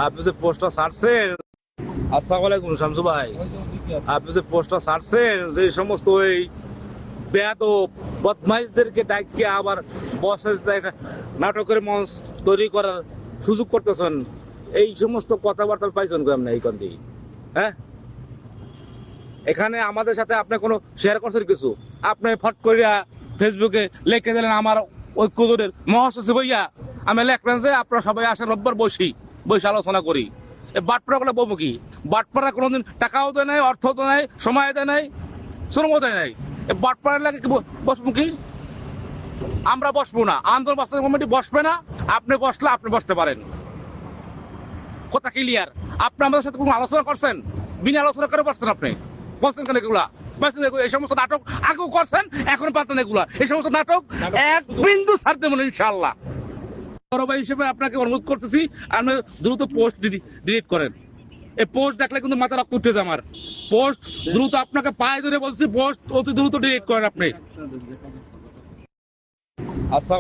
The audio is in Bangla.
আপনি যে পোস্টটা ছাড়ছেন, আসসালামু আলাইকুম শামসু ভাই, আপনি যে পোস্টটা ছাড়ছেন যে সমস্ত ওই বেয়াদব বদমাইশদেরকে ডাইকে আবার বসেস নাটকের মঞ্চ তৈরি করার সুযোগ করতেছেন, এই সমস্ত কথাবার্তা পাইছেন কেমন এইখান দিয়ে? হ্যাঁ, এখানে আমাদের সাথে আপনি কোনো শেয়ার করছেন কিছু? আপনি ফট করিয়া ফেসবুকে লিখে দিলেন আমার ঐক্যজোটের মহাসচিব হইয়া আমি লেখলেন যে আপনারা সবাই আসেন রোববার বসে আলোচনা করি। বাটপাড়া গুলো বলবো কি? বাটপাড়া কোনোদিন টাকাও দেয় নাই, অর্থ দেয় নাই, সময় দেয় নাই, শ্রমও দেয় নাই। বাটপাড়ার লাগে কি বসবো কি? আমরা বসবো না, আন্দোলন বাস্তবায়ন কমিটি বসবে না। আপনি বসলে আপনি বসতে পারেন, কথা ক্লিয়ার। আপনি আমাদের সাথে কোনো আলোচনা করছেন? বিনা আলোচনা করে বসছেন আপনি? বলছেন কেন এগুলা? এই সমস্ত নাটক আগেও করছেন, এখন পাতেন এগুলা। এই সমস্ত নাটক এক বিন্দু ছাড় দেবেন ইনশাআল্লাহ। বড় ভাই হিসেবে আপনাকে অনুরোধ করতেছি, আপনি দ্রুত পোস্ট ডিলিট করেন। এই পোস্ট দেখলে কিন্তু মাথা রক্ত উঠে যায় আমার। পোস্ট দ্রুত, আপনাকে পায়ে ধরে বলছি, পোস্ট অতি দ্রুত ডিলিট করেন আপনি। আচ্ছা।